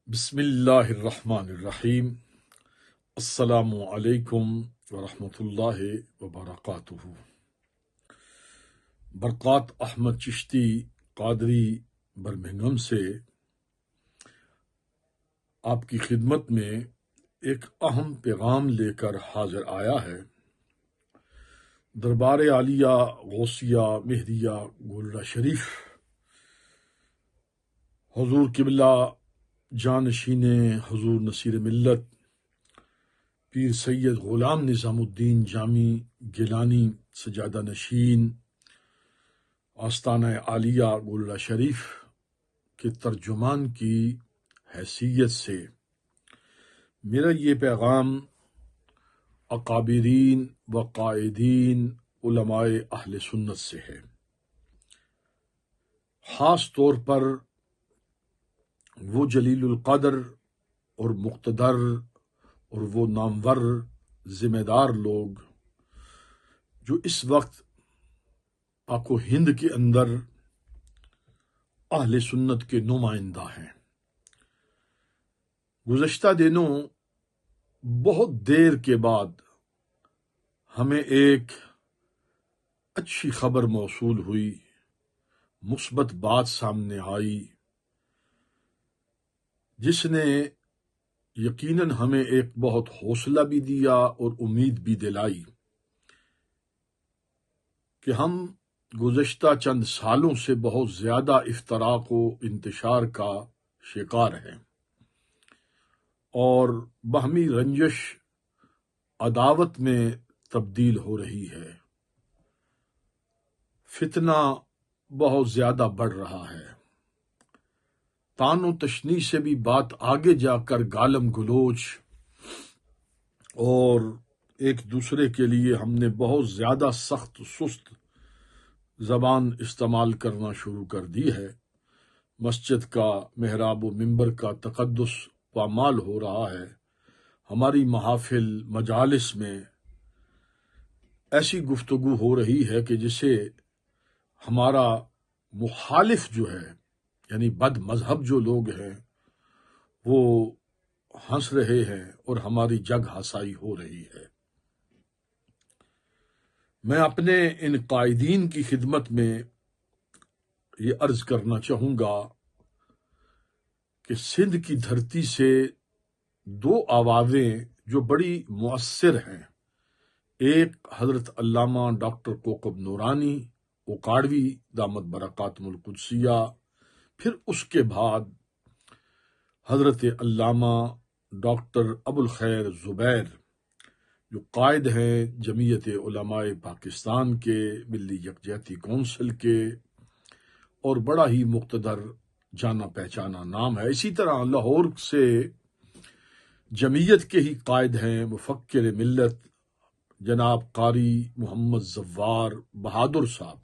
بسم اللہ الرحمن الرحیم۔ السلام علیکم ورحمۃ اللہ وبرکاتہ۔ برکات احمد چشتی قادری برمنگھم سے آپ کی خدمت میں ایک اہم پیغام لے کر حاضر آیا ہے۔ دربار عالیہ غوثیہ مہدیہ گولڑہ شریف حضور قبلہ جانشین حضور نصیر ملت پیر سید غلام نظام الدین جامی گیلانی سجادہ نشین آستانہ عالیہ گولڑہ شریف کے ترجمان کی حیثیت سے میرا یہ پیغام اکابرین و قائدین علماء اہل سنت سے ہے، خاص طور پر وہ جلیل القدر اور مقتدر اور وہ نامور ذمہ دار لوگ جو اس وقت پاک و ہند کے اندر اہل سنت کے نمائندہ ہیں۔ گزشتہ دنوں بہت دیر کے بعد ہمیں ایک اچھی خبر موصول ہوئی، مثبت بات سامنے آئی، جس نے یقیناً ہمیں ایک بہت حوصلہ بھی دیا اور امید بھی دلائی کہ ہم گزشتہ چند سالوں سے بہت زیادہ افتراق و انتشار کا شکار ہیں اور باہمی رنجش عداوت میں تبدیل ہو رہی ہے، فتنہ بہت زیادہ بڑھ رہا ہے، تان و تشنیع سے بھی بات آگے جا کر گالم گلوچ اور ایک دوسرے کے لیے ہم نے بہت زیادہ سخت سست زبان استعمال کرنا شروع کر دی ہے۔ مسجد کا محراب و منبر کا تقدس پامال ہو رہا ہے۔ ہماری محافل مجالس میں ایسی گفتگو ہو رہی ہے کہ جسے ہمارا مخالف جو ہے، یعنی بد مذہب جو لوگ ہیں، وہ ہنس رہے ہیں اور ہماری جگ ہسائی ہو رہی ہے۔ میں اپنے ان قائدین کی خدمت میں یہ عرض کرنا چاہوں گا کہ سندھ کی دھرتی سے دو آوازیں جو بڑی مؤثر ہیں، ایک حضرت علامہ ڈاکٹر کوکب نورانی اکاڑوی دامت برکاتہم القدسیہ، پھر اس کے بعد حضرت علامہ ڈاکٹر ابوالخیر زبیر جو قائد ہیں جمعیت علماء پاکستان کے، ملی یکجہتی کونسل کے، اور بڑا ہی مقتدر جانا پہچانا نام ہے۔ اسی طرح لاہور سے جمعیت کے ہی قائد ہیں مفکر ملت جناب قاری محمد زوار بہادر صاحب،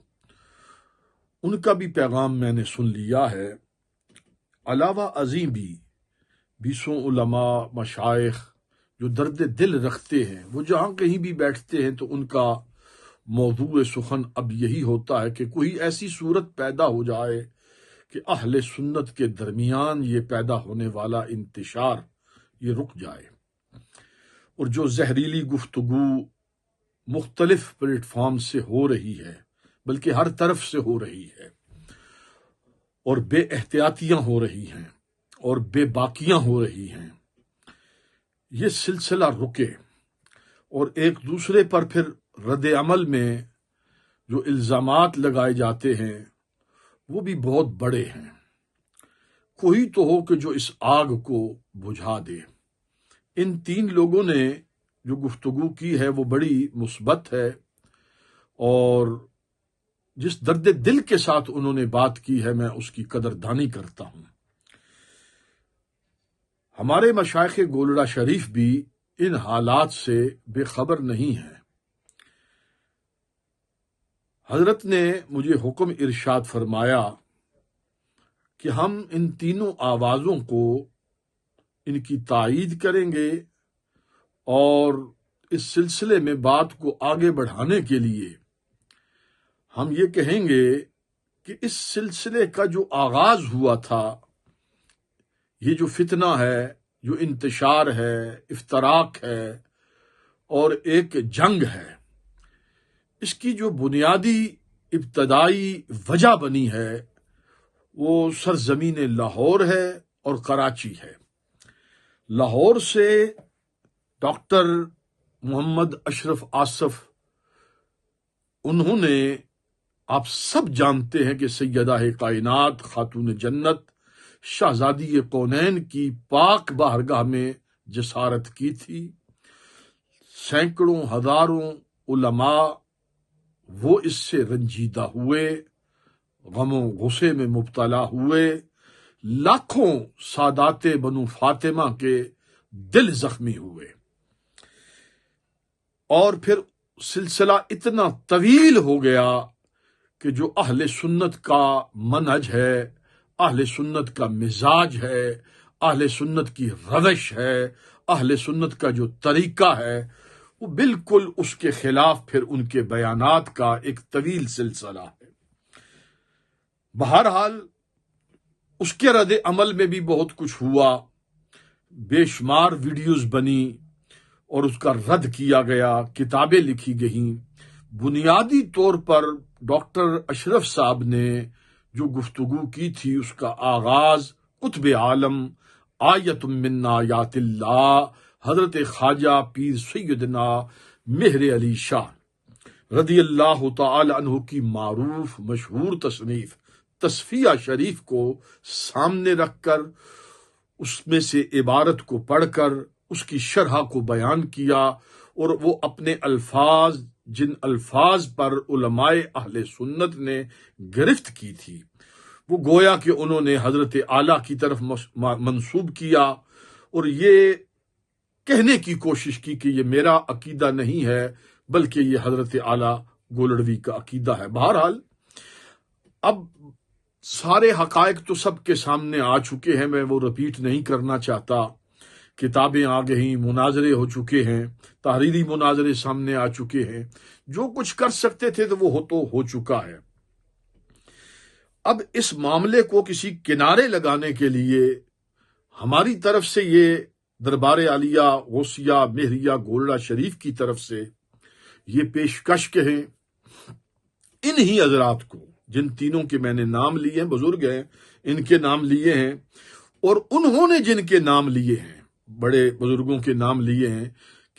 ان کا بھی پیغام میں نے سن لیا ہے۔ علاوہ ازیں بھی بیسوں علماء مشائخ جو درد دل رکھتے ہیں، وہ جہاں کہیں بھی بیٹھتے ہیں تو ان کا موضوع سخن اب یہی ہوتا ہے کہ کوئی ایسی صورت پیدا ہو جائے کہ اہل سنت کے درمیان یہ پیدا ہونے والا انتشار یہ رک جائے، اور جو زہریلی گفتگو مختلف پلیٹ فارم سے ہو رہی ہے، بلکہ ہر طرف سے ہو رہی ہے، اور بے احتیاطیاں ہو رہی ہیں اور بے باکیاں ہو رہی ہیں، یہ سلسلہ رکے اور ایک دوسرے پر پھر رد عمل میں جو الزامات لگائے جاتے ہیں وہ بھی بہت بڑے ہیں۔ کوئی تو ہو کہ جو اس آگ کو بجھا دے۔ ان تین لوگوں نے جو گفتگو کی ہے وہ بڑی مثبت ہے، اور جس درد دل کے ساتھ انہوں نے بات کی ہے میں اس کی قدردانی کرتا ہوں۔ ہمارے مشائخ گولڑہ شریف بھی ان حالات سے بے خبر نہیں ہیں۔ حضرت نے مجھے حکم ارشاد فرمایا کہ ہم ان تینوں آوازوں کو ان کی تائید کریں گے اور اس سلسلے میں بات کو آگے بڑھانے کے لیے ہم یہ کہیں گے کہ اس سلسلے کا جو آغاز ہوا تھا یہ جو فتنہ ہے، جو انتشار ہے، افتراق ہے اور ایک جنگ ہے، اس کی جو بنیادی ابتدائی وجہ بنی ہے وہ سرزمین لاہور ہے اور کراچی ہے۔ لاہور سے ڈاکٹر محمد اشرف آصف، انہوں نے، آپ سب جانتے ہیں کہ سیدہ کائنات خاتون جنت شہزادی کونین کی پاک بارگاہ میں جسارت کی تھی۔ سینکڑوں ہزاروں علماء وہ اس سے رنجیدہ ہوئے، غم و غصے میں مبتلا ہوئے، لاکھوں سادات بنو فاطمہ کے دل زخمی ہوئے، اور پھر سلسلہ اتنا طویل ہو گیا کہ جو اہل سنت کا منہج ہے، اہل سنت کا مزاج ہے، اہل سنت کی روش ہے، اہل سنت کا جو طریقہ ہے، وہ بالکل اس کے خلاف پھر ان کے بیانات کا ایک طویل سلسلہ ہے۔ بہرحال اس کے رد عمل میں بھی بہت کچھ ہوا، بے شمار ویڈیوز بنی اور اس کا رد کیا گیا، کتابیں لکھی گئیں۔ بنیادی طور پر ڈاکٹر اشرف صاحب نے جو گفتگو کی تھی اس کا آغاز قطب عالم آیت من آیات اللہ حضرت خواجہ پیر سیدنا مہر علی شاہ رضی اللہ تعالی عنہ کی معروف مشہور تصنیف تصفیہ شریف کو سامنے رکھ کر اس میں سے عبارت کو پڑھ کر اس کی شرح کو بیان کیا، اور وہ اپنے الفاظ، جن الفاظ پر علماء اہل سنت نے گرفت کی تھی، وہ گویا کہ انہوں نے حضرت اعلیٰ کی طرف منسوب کیا، اور یہ کہنے کی کوشش کی کہ یہ میرا عقیدہ نہیں ہے بلکہ یہ حضرت اعلیٰ گولڑوی کا عقیدہ ہے۔ بہرحال اب سارے حقائق تو سب کے سامنے آ چکے ہیں، میں وہ رپیٹ نہیں کرنا چاہتا۔ کتابیں آ گئیں، مناظرے ہو چکے ہیں، تحریری مناظرے سامنے آ چکے ہیں، جو کچھ کر سکتے تھے تو وہ تو ہو چکا ہے۔ اب اس معاملے کو کسی کنارے لگانے کے لیے ہماری طرف سے یہ دربار عالیہ غوثیہ مہریہ گولڑا شریف کی طرف سے یہ پیشکش کہیں انہی حضرات کو، جن تینوں کے میں نے نام لیے ہیں، بزرگ ہیں، ان کے نام لیے ہیں، اور انہوں نے جن کے نام لیے ہیں، بڑے بزرگوں کے نام لیے ہیں،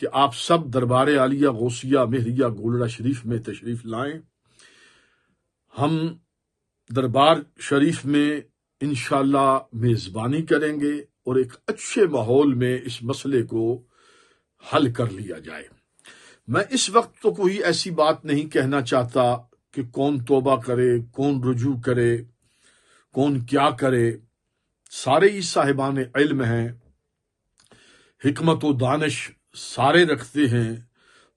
کہ آپ سب دربار عالیہ غوثیہ مہریہ گولڑا شریف میں تشریف لائیں۔ ہم دربار شریف میں انشاءاللہ میزبانی کریں گے اور ایک اچھے ماحول میں اس مسئلے کو حل کر لیا جائے۔ میں اس وقت تو کوئی ایسی بات نہیں کہنا چاہتا کہ کون توبہ کرے، کون رجوع کرے، کون کیا کرے۔ سارے ہی صاحبان علم ہیں، حکمت و دانش سارے رکھتے ہیں،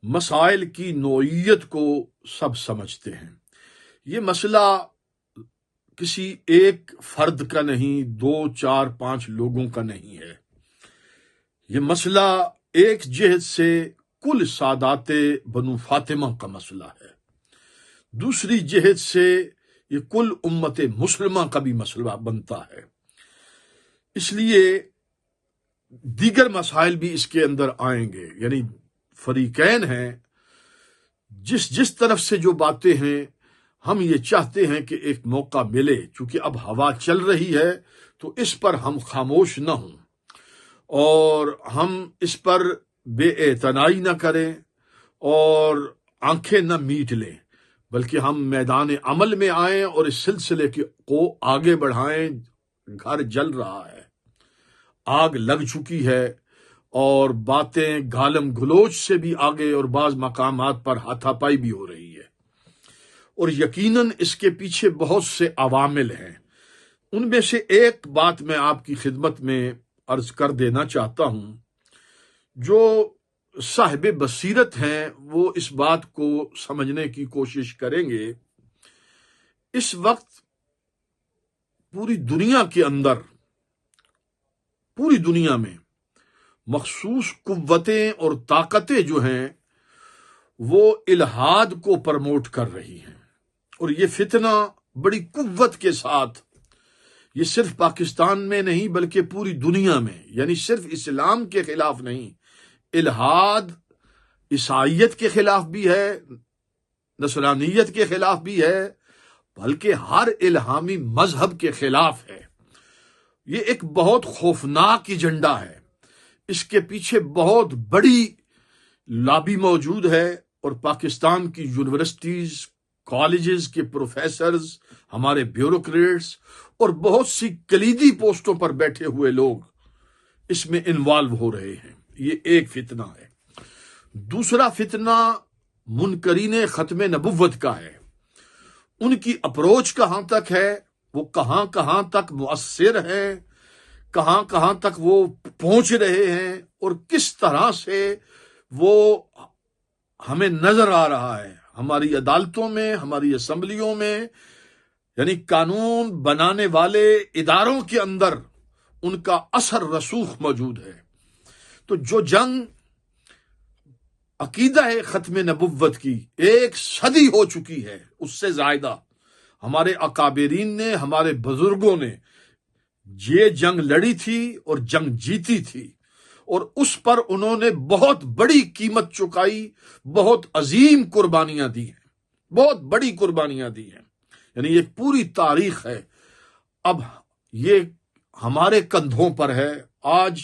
مسائل کی نوعیت کو سب سمجھتے ہیں۔ یہ مسئلہ کسی ایک فرد کا نہیں، 2 4 5 لوگوں کا نہیں ہے۔ یہ مسئلہ ایک جہت سے کل سادات بنو فاطمہ کا مسئلہ ہے، دوسری جہت سے یہ کل امت مسلمہ کا بھی مسئلہ بنتا ہے۔ اس لیے دیگر مسائل بھی اس کے اندر آئیں گے، یعنی فریقین ہیں، جس طرف سے جو باتیں ہیں، ہم یہ چاہتے ہیں کہ ایک موقع ملے، چونکہ اب ہوا چل رہی ہے تو اس پر ہم خاموش نہ ہوں اور ہم اس پر بے اعتنائی نہ کریں اور آنکھیں نہ میٹ لیں، بلکہ ہم میدان عمل میں آئیں اور اس سلسلے کو آگے بڑھائیں۔ گھر جل رہا ہے، آگ لگ چکی ہے، اور باتیں گالم گلوچ سے بھی آگے اور بعض مقامات پر ہاتھا پائی بھی ہو رہی ہے، اور یقیناً اس کے پیچھے بہت سے عوامل ہیں۔ ان میں سے ایک بات میں آپ کی خدمت میں عرض کر دینا چاہتا ہوں، جو صاحب بصیرت ہیں وہ اس بات کو سمجھنے کی کوشش کریں گے۔ اس وقت پوری دنیا کے اندر، پوری دنیا میں مخصوص قوتیں اور طاقتیں جو ہیں وہ الحاد کو پرموٹ کر رہی ہیں، اور یہ فتنہ بڑی قوت کے ساتھ یہ صرف پاکستان میں نہیں بلکہ پوری دنیا میں، یعنی صرف اسلام کے خلاف نہیں، الحاد عیسائیت کے خلاف بھی ہے، نصرانیت کے خلاف بھی ہے، بلکہ ہر الہامی مذہب کے خلاف ہے۔ یہ ایک بہت خوفناک ایجنڈا ہے، اس کے پیچھے بہت بڑی لابی موجود ہے، اور پاکستان کی یونیورسٹیز، کالجز کے پروفیسرز، ہمارے بیوروکریٹس اور بہت سی کلیدی پوسٹوں پر بیٹھے ہوئے لوگ اس میں انوالو ہو رہے ہیں۔ یہ ایک فتنہ ہے۔ دوسرا فتنہ منکرین ختم نبوت کا ہے۔ ان کی اپروچ کہاں تک ہے، وہ کہاں کہاں تک مؤثر ہیں، کہاں کہاں تک وہ پہنچ رہے ہیں، اور کس طرح سے وہ ہمیں نظر آ رہا ہے ہماری عدالتوں میں، ہماری اسمبلیوں میں، یعنی قانون بنانے والے اداروں کے اندر ان کا اثر رسوخ موجود ہے۔ تو جو جنگ عقیدہ ختم نبوت کی 1 صدی ہو چکی ہے، اس سے زائدہ، ہمارے اکابرین نے، ہمارے بزرگوں نے یہ جنگ لڑی تھی اور جنگ جیتی تھی، اور اس پر انہوں نے بہت بڑی قیمت چکائی، بہت عظیم قربانیاں دی ہیں، بہت بڑی قربانیاں دی ہیں، یعنی یہ پوری تاریخ ہے۔ اب یہ ہمارے کندھوں پر ہے۔ آج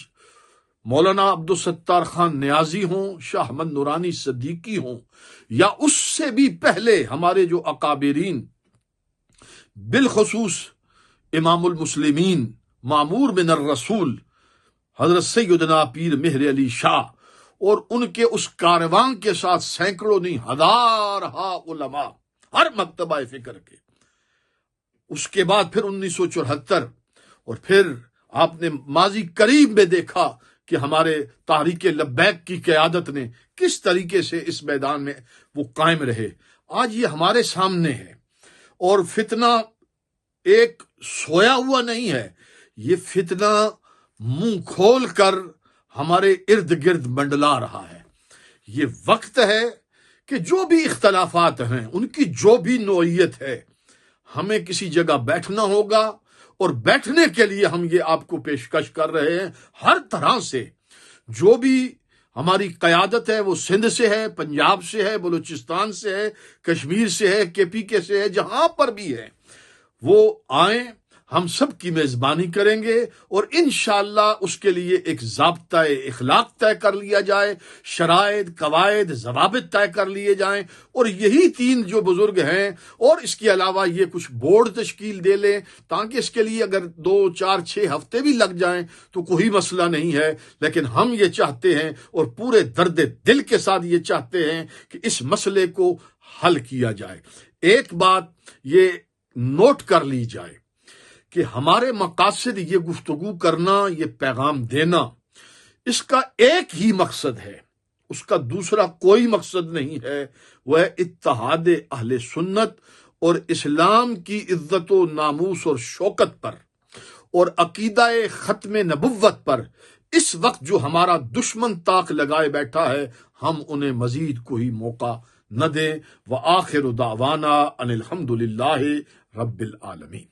مولانا عبدالستار خان نیازی ہوں، شاہ احمد نورانی صدیقی ہوں، یا اس سے بھی پہلے ہمارے جو اکابرین، بالخصوص امام المسلمین معمور من الرسول حضرت سیدنا پیر مہر علی شاہ، اور ان کے اس کاروان کے ساتھ سینکڑوں نہیں ہزارہا علماء ہر مکتبہ فکر کے۔ اس کے بعد پھر 1974، اور پھر آپ نے ماضی قریب میں دیکھا کہ ہمارے تحریک لبیک کی قیادت نے کس طریقے سے اس میدان میں وہ قائم رہے۔ آج یہ ہمارے سامنے ہے، اور فتنہ ایک سویا ہوا نہیں ہے، یہ فتنہ منہ کھول کر ہمارے ارد گرد منڈلا رہا ہے۔ یہ وقت ہے کہ جو بھی اختلافات ہیں، ان کی جو بھی نوعیت ہے، ہمیں کسی جگہ بیٹھنا ہوگا، اور بیٹھنے کے لیے ہم یہ آپ کو پیشکش کر رہے ہیں ہر طرح سے۔ جو بھی ہماری قیادت ہے، وہ سندھ سے ہے، پنجاب سے ہے، بلوچستان سے ہے، کشمیر سے ہے، KPK سے ہے، جہاں پر بھی ہے، وہ آئیں، ہم سب کی میزبانی کریں گے، اور انشاءاللہ اس کے لیے ایک ضابطۂ اخلاق طے کر لیا جائے، شرائط، قواعد، ضوابط طے کر لیے جائیں، اور یہی 3 جو بزرگ ہیں، اور اس کے علاوہ یہ کچھ بورڈ تشکیل دے لیں، تاکہ اس کے لیے اگر 2، 4، 6 ہفتے بھی لگ جائیں تو کوئی مسئلہ نہیں ہے، لیکن ہم یہ چاہتے ہیں، اور پورے درد دل کے ساتھ یہ چاہتے ہیں کہ اس مسئلے کو حل کیا جائے۔ ایک بات یہ نوٹ کر لی جائے کہ ہمارے مقاصد، یہ گفتگو کرنا، یہ پیغام دینا، اس کا ایک ہی مقصد ہے، اس کا دوسرا کوئی مقصد نہیں ہے، وہ ہے اتحاد اہل سنت اور اسلام کی عزت و ناموس اور شوکت پر، اور عقیدہ ختم نبوت پر اس وقت جو ہمارا دشمن طاق لگائے بیٹھا ہے، ہم انہیں مزید کوئی موقع نہ دیں۔ وآخر دعوانا ان الحمد للہ رب العالمین۔